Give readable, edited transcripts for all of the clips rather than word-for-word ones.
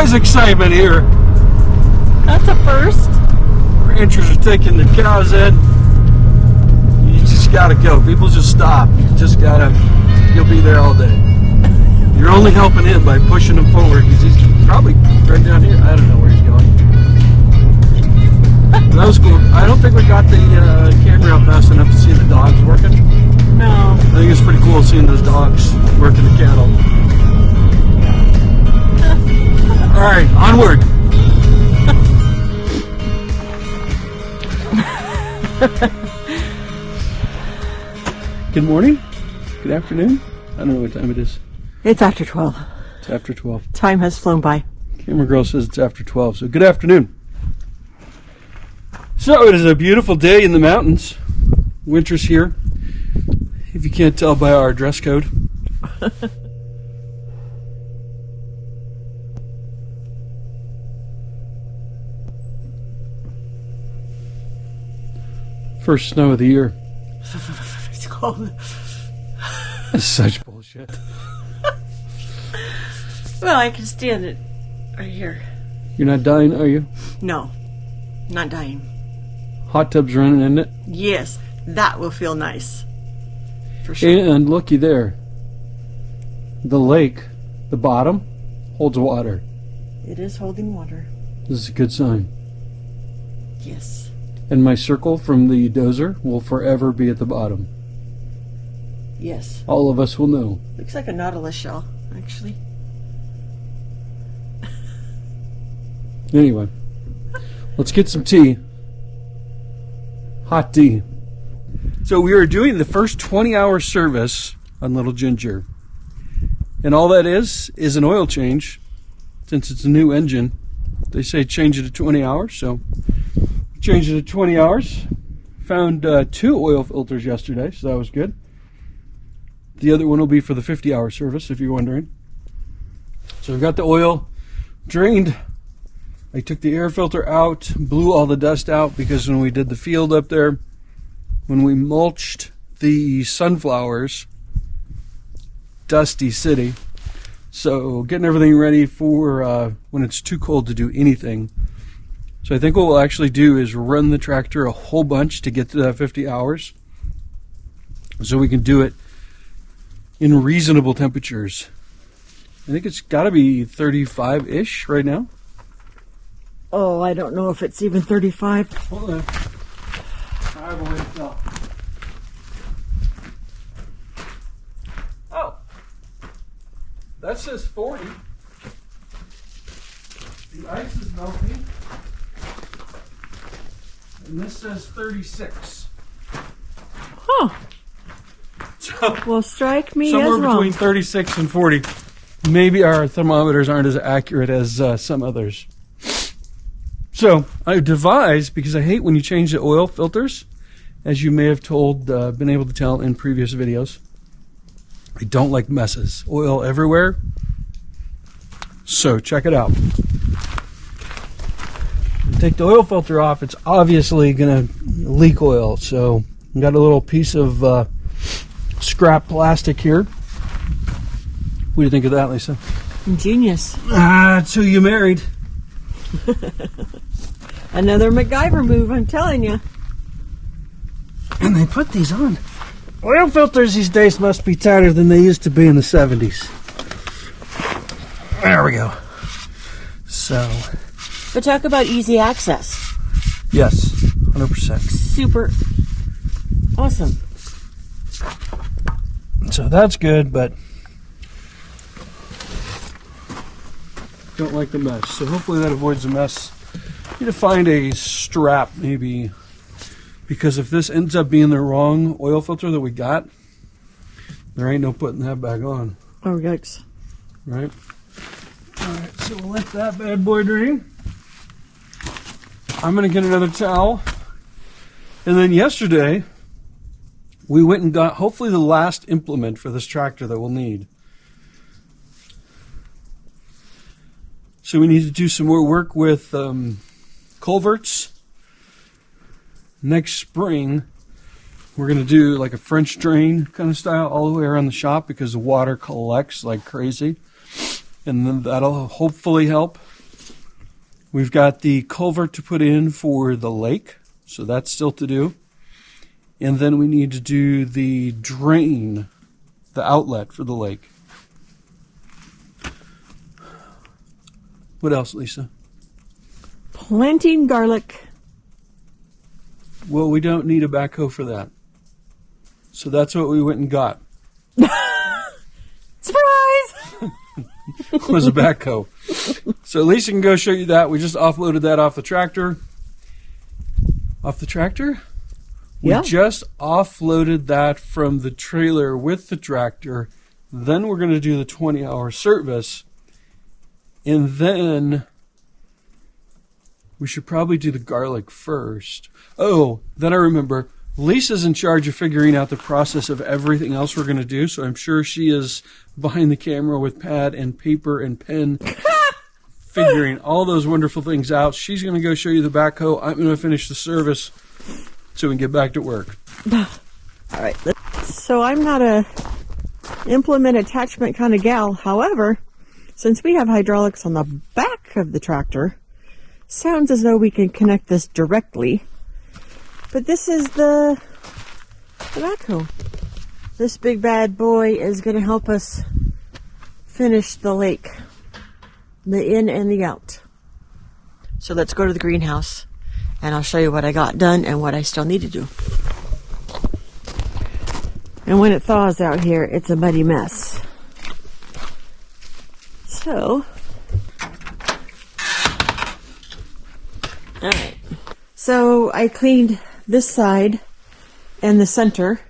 always excitement here. That's a first. Ranchers are taking the cows in. You just gotta go. People just stop. You just gotta, you'll be there all day. You're only helping him by pushing him forward because he's probably right down here. I don't know where he's going. But that was cool. I don't think we got the camera up fast enough to see the dogs working. No. I think it's pretty cool seeing those dogs working the cattle. All right, onward. Good morning. Good afternoon. I don't know what time it is. It's after 12. It's after 12. Time has flown by. Camera girl says it's after 12, so good afternoon. So it is a beautiful day in the mountains. Winter's here, if you can't tell by our dress code. First snow of the year. It's cold. That's such bullshit. Well, I can stand it right here. You're not dying, are you? No, not dying. Hot tub's running, isn't it? Yes, that will feel nice. For sure. And looky there. The lake, the bottom, holds water. It is holding water. This is a good sign. Yes. And my circle from the dozer will forever be at the bottom. Yes. All of us will know. Looks like a nautilus shell, actually. Anyway, let's get some tea. Hot tea. So we are doing the first 20-hour service on Little Ginger. And all that is an oil change. Since it's a new engine, they say change it to 20 hours. So we changed it to 20 hours. Found 2 oil filters yesterday, so that was good. The other one will be for the 50-hour service, if you're wondering. So we've got the oil drained. I took the air filter out, blew all the dust out because when we did the field up there, when we mulched the sunflowers, dusty city. So getting everything ready for when it's too cold to do anything. So I think what we'll actually do is run the tractor a whole bunch to get to that 50 hours. So we can do it in reasonable temperatures. I think it's got to be 35-ish right now. Oh, I don't know if it's even 35. Hold on. I will wait till. Oh. That says 40. The ice is melting. And this says 36. Huh. So, Well, strike me as somewhere wrong. between 36 and 40. Maybe our thermometers aren't as accurate as some others. So I devised, because I hate when you change the oil filters, as you may have been able to tell in previous videos. I don't like messes. Oil everywhere. So check it out. Take the oil filter off, it's obviously going to leak oil. So I've got a little piece of scrap plastic here. What do you think of that, Lisa? Genius. That's who you married. Another MacGyver move, I'm telling you. And they put these on. Oil filters these days must be tighter than they used to be in the 70s. There we go. So, But talk about easy access. yes, 100%. Super awesome. So that's good, but don't like the mess. So hopefully that avoids the mess. Need to find a strap, maybe, because if this ends up being the wrong oil filter that we got, there ain't no putting that back on, Oh, yikes. right? All right, so we'll let that bad boy drain. I'm gonna get another towel, and then yesterday we went and got hopefully the last implement for this tractor that we'll need. So we need to do some more work with culverts. Next spring, we're going to do like a French drain kind of style all the way around the shop because the water collects like crazy. And then that'll hopefully help. We've got the culvert to put in for the lake, so that's still to do. And then we need to do the drain, the outlet for the lake. What else, Lisa? Planting garlic. Well, we don't need a backhoe for that. So that's what we went and got. Surprise! Was a backhoe. So Lisa can go show you that. We just offloaded that off the tractor. Off the tractor? Yeah. We just offloaded that from the trailer with the tractor. Then we're going to do the 20-hour service. And then we should probably do the garlic first. Oh, then I remember. Lisa's in charge of figuring out the process of everything else we're going to do, so I'm sure she is behind the camera with pad and paper and pen figuring all those wonderful things out. She's going to go show you the backhoe. I'm going to finish the service so we can get back to work. All right. So I'm not a implement attachment kind of gal. However, since we have hydraulics on the back of the tractor, sounds as though we can connect this directly. But this is the backhoe. This big bad boy is going to help us finish the lake, the in and the out. So let's go to the greenhouse and I'll show you what I got done and what I still need to do. And when it thaws out here, it's a muddy mess. So, all right. So I cleaned this side and the center,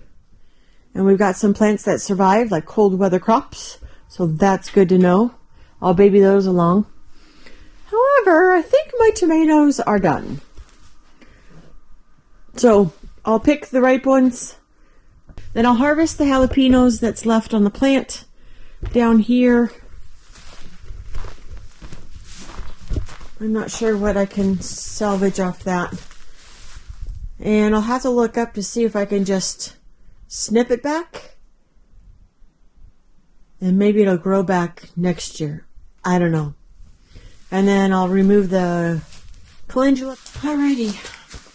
and we've got some plants that survived, like cold weather crops, so that's good to know. I'll baby those along. However, I think my tomatoes are done. So I'll pick the ripe ones, then I'll harvest the jalapenos that's left on the plant down here. I'm not sure what I can salvage off that. And I'll have to look up to see if I can just snip it back. And maybe it'll grow back next year. I don't know. And then I'll remove the calendula. Alrighty.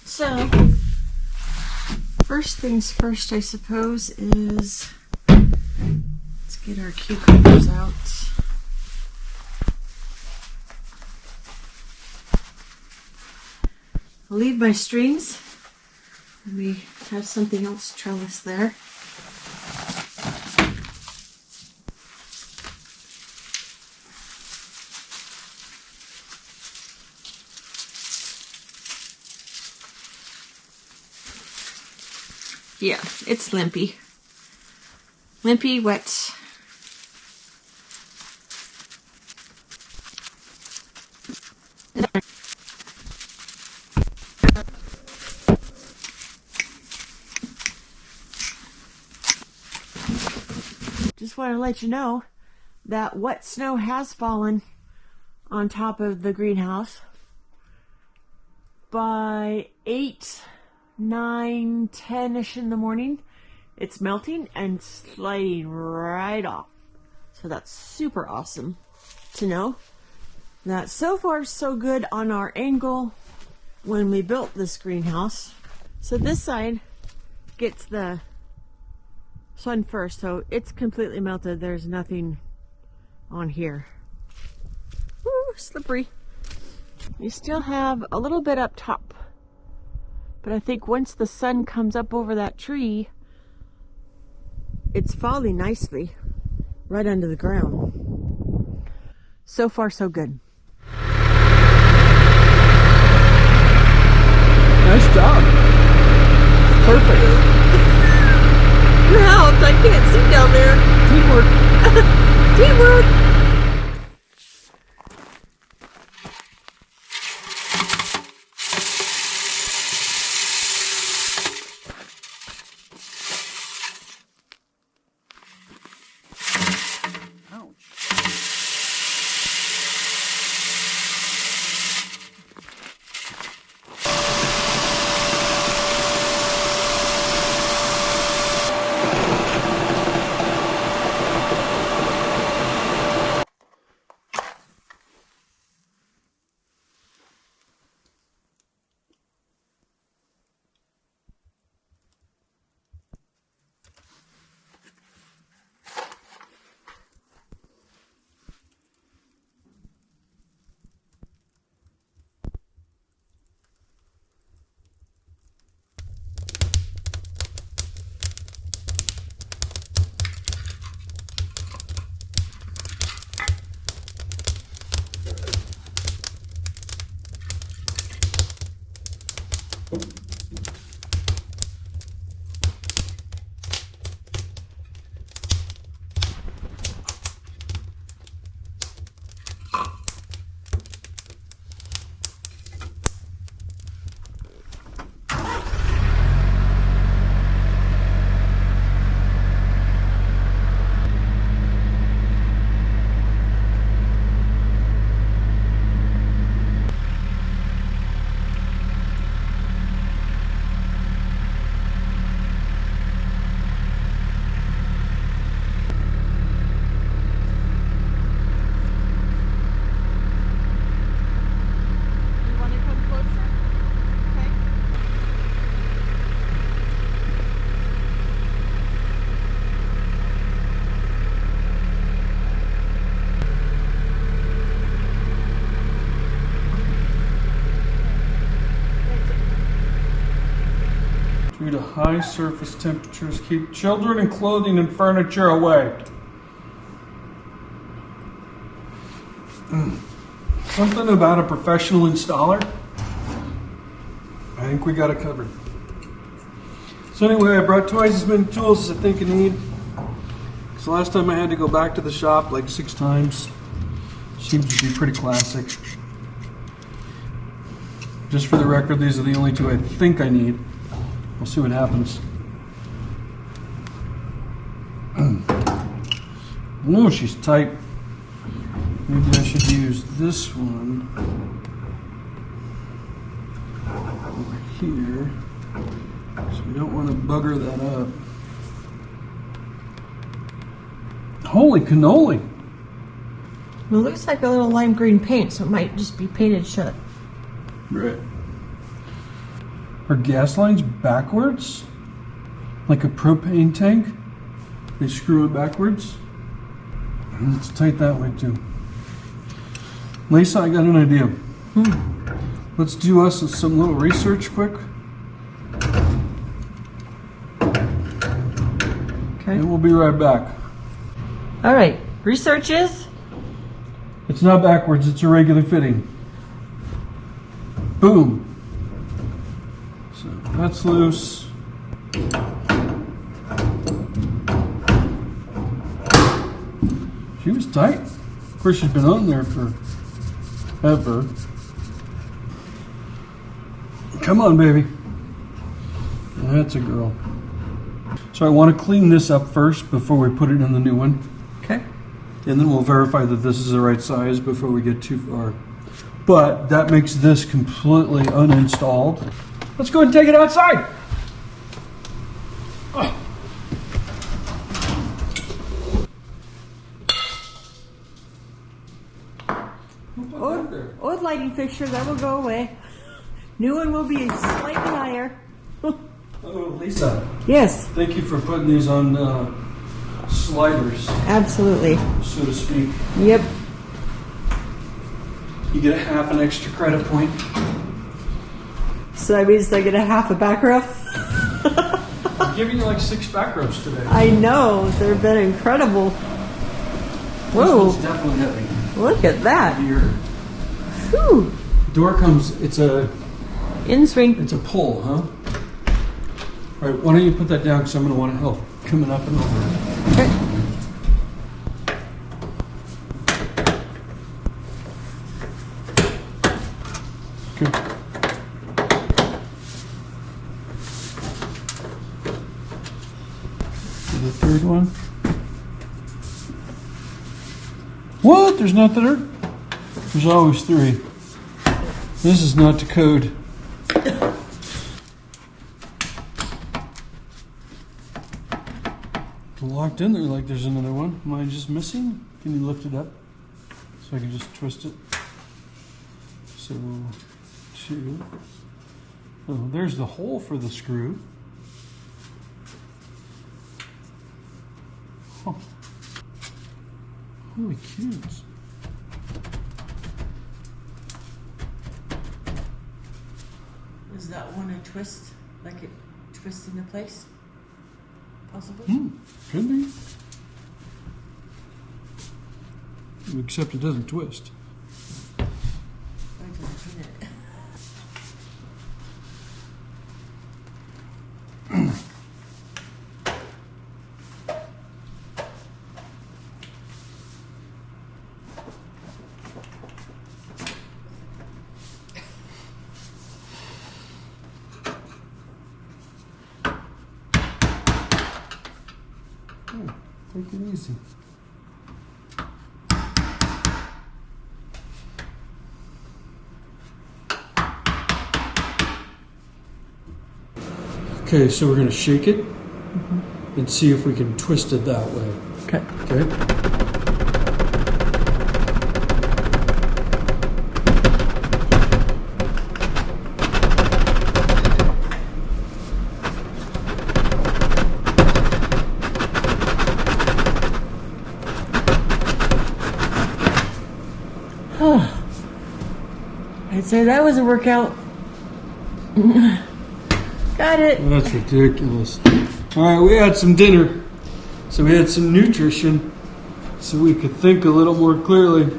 So, first things first, I suppose, is let's get our cucumbers out. I'll leave my strings. Let me have something else trellis there. Yeah, it's limpy. Limpy, wet. Just want to let you know that wet snow has fallen on top of the greenhouse. By 8, 9, 10-ish in the morning, it's melting and sliding right off. So that's super awesome to know. That so far so good on our angle when we built this greenhouse. So this side gets the sun first, so it's completely melted. There's nothing on here. Woo, slippery. You still have a little bit up top, but I think once the sun comes up over that tree, it's falling nicely right under the ground. So far so good. Nice job. Perfect. You helped. I can't see down there. Teamwork. Teamwork. Due to high surface temperatures, keep children and clothing and furniture away. Something about a professional installer. I think we got it covered. So anyway, I brought twice as many tools as I think I need. So last time I had to go back to the shop like 6 times. Seems to be pretty classic. Just for the record, these are the only 2 I think I need. We'll see what happens. Oh, she's tight. Maybe I should use this one over here. So we don't want to bugger that up. Holy cannoli! Well, it looks like a little lime green paint, so it might just be painted shut. Right. Are gas lines backwards? Like a propane tank? They screw it backwards? It's tight that way too. Lisa, I got an idea. Let's do us some little research quick. Okay. And we'll be right back. All right. Research is? It's not backwards, it's a regular fitting. Boom. So that's loose. She was tight. Of course, she's been on there forever. Come on, baby. That's a girl. So I want to clean this up first before we put it in the new one. Okay. And then we'll verify that this is the right size before we get too far. But that makes this completely uninstalled. Let's go and take it outside. Oh. Old lighting fixture, that will go away. New one will be slightly higher. Oh, Lisa. Yes. Thank you for putting these on sliders, Absolutely. so to speak. Yep. You get a half an extra credit point. So that means I get a half a back rub. I'm giving you like 6 back rubs today. I know. They've been incredible. Whoa. This one's definitely heavy. Look at that. Your Whew. door comes, it's a In-swing. pull, huh? All right, why don't you put that down because I'm going to want to help coming up and over. Okay. Good. The third one. What? There's not there? There's always 3. This is not to code. Locked in there like there's another one. Am I just missing? Can you lift it up so I can just twist it? So 2. Oh, there's the hole for the screw. Huh. Holy cutes. Is that one a twist? Like it twists into place? Possibly? Could be. Except it doesn't twist. I can pin it. Take it easy. Okay, so we're going to shake it and see if we can twist it that way. Okay. Okay? I'd say that was a workout. Got it. That's ridiculous. All right, we had some dinner, so we had some nutrition, so we could think a little more clearly.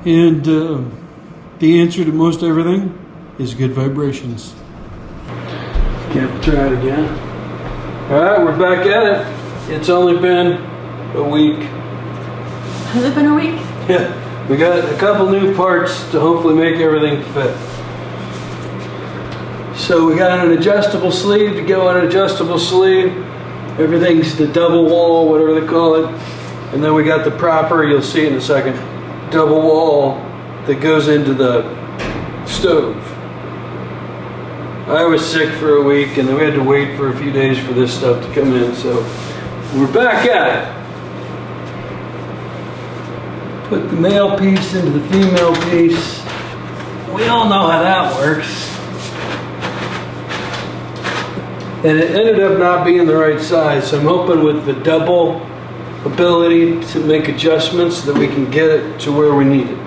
And the answer to most everything is good vibrations. Can't try it again. All right, we're back at it. It's only been a week. Has it been a week? Yeah, we got a couple new parts to hopefully make everything fit. So we got an adjustable sleeve to go on an adjustable sleeve. Everything's the double wall, whatever they call it. And then we got the proper, you'll see it in a second, double wall that goes into the stove. I was sick for a week and then we had to wait for a few days for this stuff to come in. So we're back at it. Put the male piece into the female piece. We all know how that works. And it ended up not being the right size, so I'm hoping with the double ability to make adjustments that we can get it to where we need it.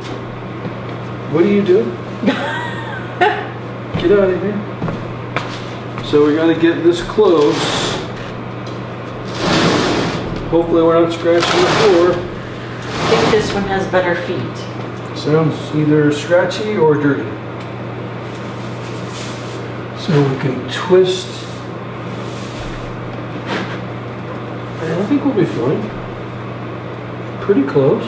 What are you doing? Get out of here. So we gotta get this close. Hopefully we're not scratching the floor. I think this one has better feet. Sounds either scratchy or dirty. So we can twist. I think we'll be fine. Pretty close.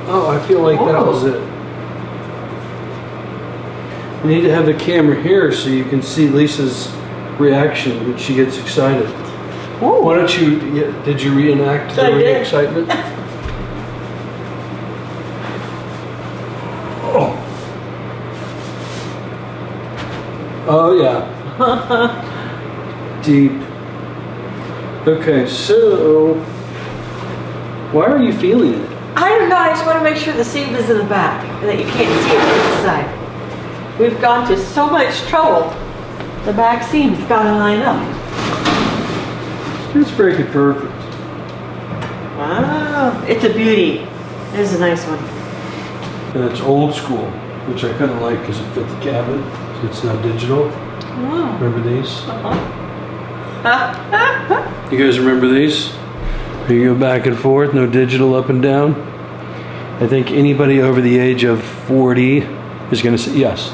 Oh, I feel like that was it. We need to have the camera here so you can see Lisa's reaction when she gets excited. Whoa. Why don't you, did you reenact the excitement? Oh. Oh yeah. Deep. Okay, so why are you feeling it? I don't know, I just want to make sure the seam is in the back and that you can't see it from the side. We've gone to so much trouble. The back seam's got to line up. It's freaking perfect. Wow, it's a beauty. It is a nice one. And it's old school, which I kind of like because it fit the cabin. So it's not digital. Wow. Remember these? You guys remember these? You go back and forth, no digital up and down. I think anybody over the age of 40 is going to say yes.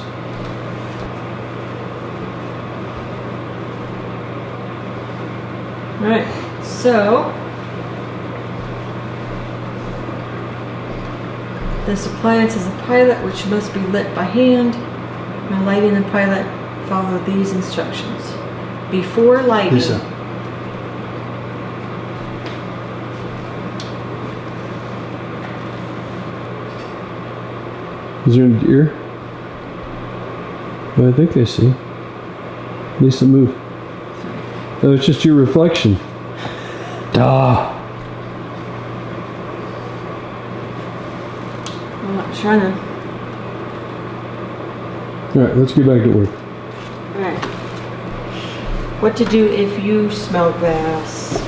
All right, so this appliance is a pilot which must be lit by hand. When lighting the pilot, follow these instructions. Before lighting, Lisa. Is there a deer? Well, I think I see. Lisa, move. Oh, it's just your reflection. Duh. I'm not trying to. All right, let's get back to work. All right. What to do if you smell gas?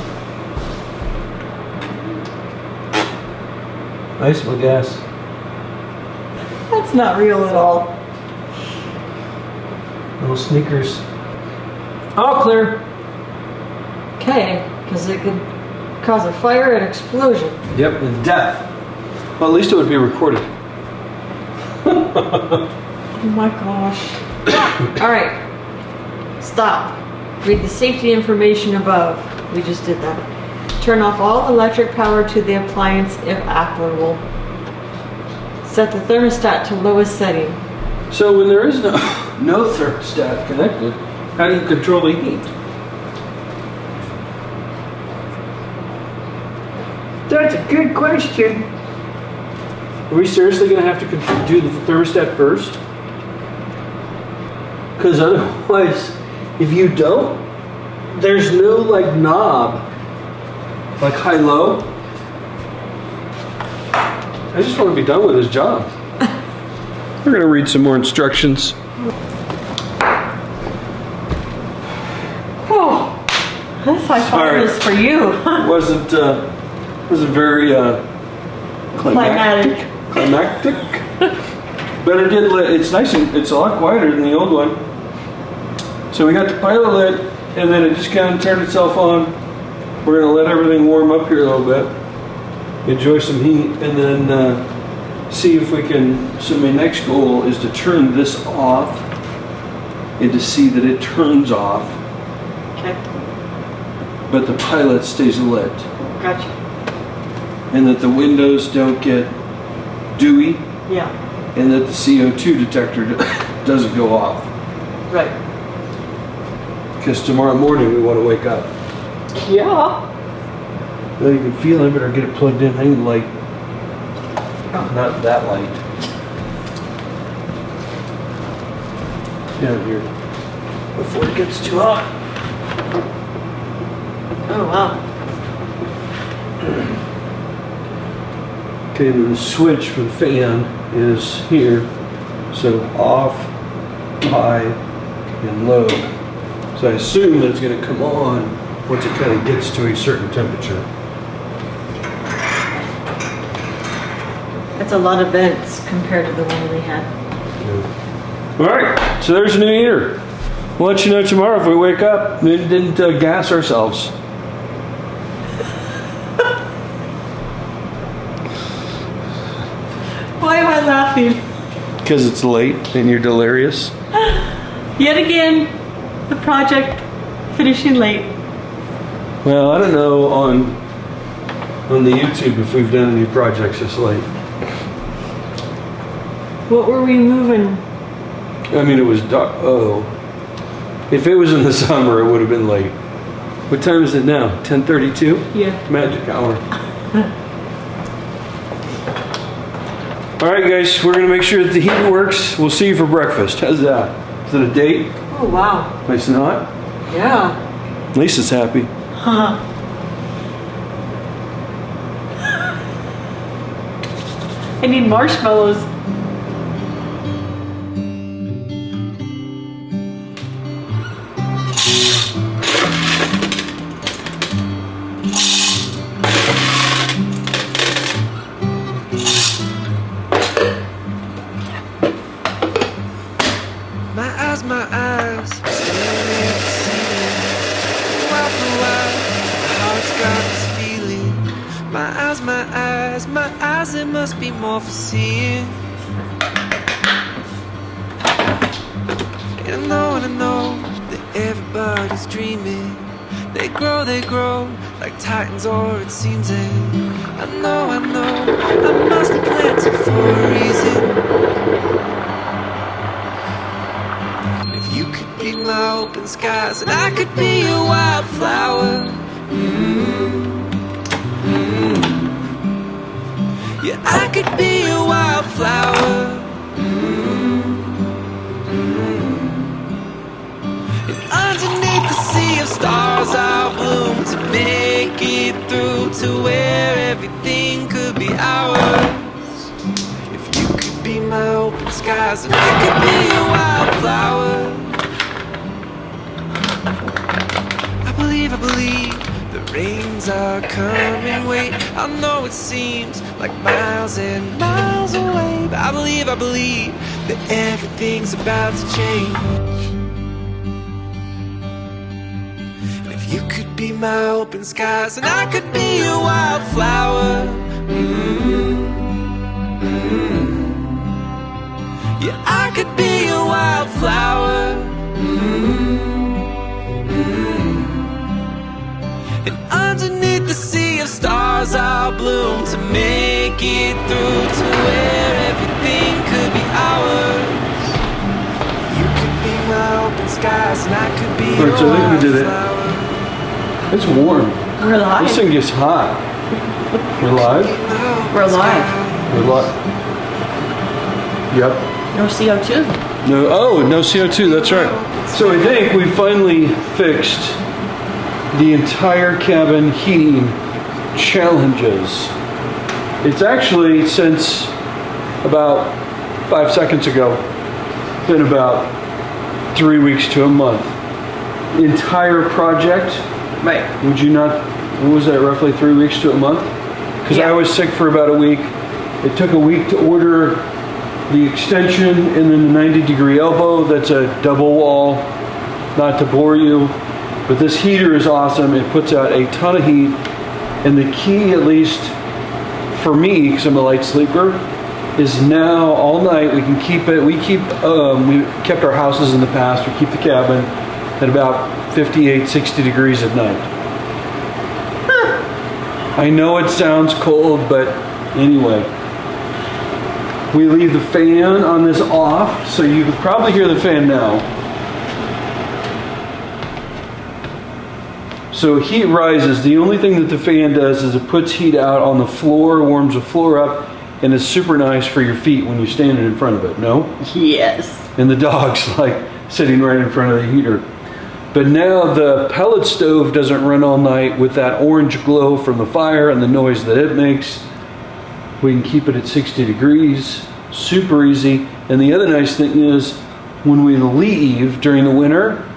I smell gas. That's not real at all. Little sneakers. All clear. Okay, because it could cause a fire and explosion. Yep, and death. Well, at least it would be recorded. Oh my gosh. All right. Stop. Read the safety information above. We just did that. Turn off all electric power to the appliance if applicable. Set the thermostat to lowest setting. So when there is no thermostat connected, how do you control the heat? That's a good question. Are we seriously going to have to do the thermostat first? Because otherwise, if you don't, there's no like knob, like high-low. I just want to be done with this job. We're going to read some more instructions. Oh, this I thought was for you. wasn't very climactic. But it did lit. It's nice and it's a lot quieter than the old one. So we got the pilot lit, and then it just kind of turned itself on. We're going to let everything warm up here a little bit, enjoy some heat, and then see if we can. So my next goal is to turn this off and to see that it turns off. Okay. But the pilot stays lit. Gotcha. And that the windows don't get dewy. Yeah. And that the CO2 detector doesn't go off. Right. Because tomorrow morning we want to wake up. Yeah. Well, you can feel it, better get it plugged in. I need light. Not that light. Down here. Before it gets too hot. Oh, wow. Okay, then the switch for the fan is here. So off, high, and low. So I assume that it's going to come on once it kind of gets to a certain temperature. That's a lot of vents compared to the one we had. Yeah. All right, so there's a new heater. We'll let you know tomorrow if we wake up and didn't gas ourselves. Why am I laughing? Because it's late and you're delirious. Yet again, the project finishing late. Well, I don't know on the YouTube if we've done any projects this late. What were we moving? I mean, it was dark. Oh, if it was in the summer, it would have been late. What time is it now? 10:32? Yeah. Magic hour. All right, guys, we're going to make sure that the heater works. We'll see you for breakfast. How's that? Is it a date? Oh, wow. Nice and hot? Yeah. Lisa's happy. Huh. I need marshmallows. My eyes, staring at the ceiling. While for a while, my heart's got this feeling. My eyes, there must be more for seeing. And I know that everybody's dreaming. They grow like titans, or it seems it. I know, I must have planted for a reason. You could be my open skies, and I could be a wildflower. Yeah, I could be a wildflower. And underneath the sea of stars, I'll bloom to make it through to where everything could be ours. If you could be my open skies, and I could be a wildflower. I believe the rains are coming. Wait, I know it seems like miles and miles away, but I believe that everything's about to change. And if you could be my open skies, and I could be a wildflower. Yeah, I could be a wildflower. And underneath the sea of stars, I'll bloom to make it through to where everything could be ours. You could be my open skies, and I could be Alright, so I think we did it. wildflower. It's warm. We're live. This thing gets hot. We're live? We're alive. We're live. Yep. No CO2. No CO2, that's right. So I think we finally fixed the entire cabin heating challenges. It's actually, since about 5 seconds ago, been about 3 weeks to a month. The entire project, Right. would you not, what was that, roughly 3 weeks to a month? Because Yeah. I was sick for about a week. It took a week to order the extension and then the 90-degree elbow. That's a double wall, not to bore you. But this heater is awesome. It puts out a ton of heat. And the key, at least for me, because I'm a light sleeper, is now all night we can keep it. We kept our houses in the past. We keep the cabin at about 58, 60 degrees at night. I know it sounds cold, but anyway. We leave the fan on this off, so you can probably hear the fan now. So heat rises. The only thing that the fan does is it puts heat out on the floor, warms the floor up, and it's super nice for your feet when you're standing in front of it, no? Yes. And the dog's like sitting right in front of the heater. But now the pellet stove doesn't run all night with that orange glow from the fire and the noise that it makes. We can keep it at 60 degrees, super easy. And the other nice thing is when we leave during the winter,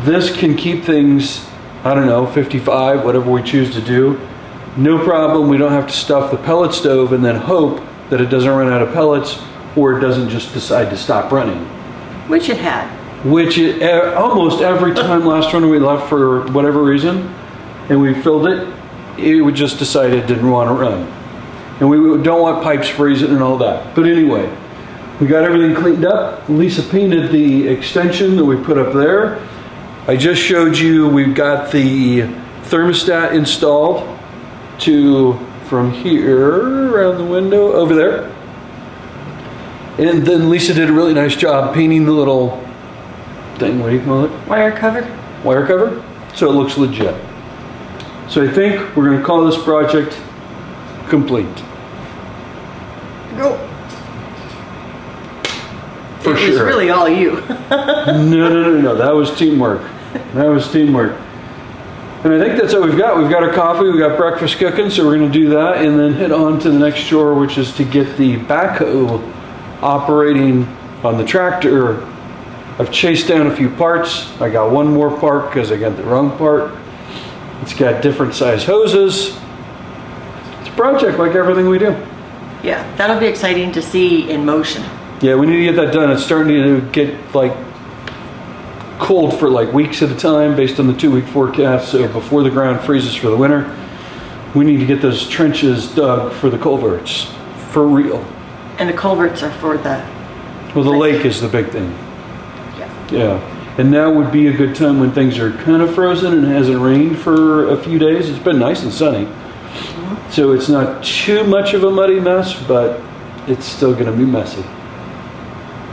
this can keep things, I don't know, 55, whatever we choose to do. No problem. We don't have to stuff the pellet stove and then hope that it doesn't run out of pellets or it doesn't just decide to stop running. Which it had. Which it, almost every time last winter we left for whatever reason and we filled it, it would just decide it didn't want to run. And we don't want pipes freezing and all that. But anyway, we got everything cleaned up. Lisa painted the extension that we put up there. I just showed you we've got the thermostat installed from here around the window over there. And then Lisa did a really nice job painting the little thing, what do you call it? Wire cover. Wire cover, so it looks legit. So I think we're going to call this project complete. Go. For it sure. was really all you. No. That was teamwork. That was teamwork. And I think that's what we've got. We've got our coffee, we've got breakfast cooking, so we're going to do that and then head on to the next chore, which is to get the backhoe operating on the tractor. I've chased down a few parts. I got one more part because I got the wrong part. It's got different size hoses. It's a project like everything we do. Yeah, that'll be exciting to see in motion. Yeah, we need to get that done. It's starting to get like cold for like weeks at a time based on the 2-week forecast. So before the ground freezes for the winter, we need to get those trenches dug for the culverts. For real. And the culverts are for the... Well, the lake is the big thing. Yeah. Yeah. And now would be a good time when things are kind of frozen and it hasn't rained for a few days. It's been nice and sunny. So it's not too much of a muddy mess, but it's still going to be messy.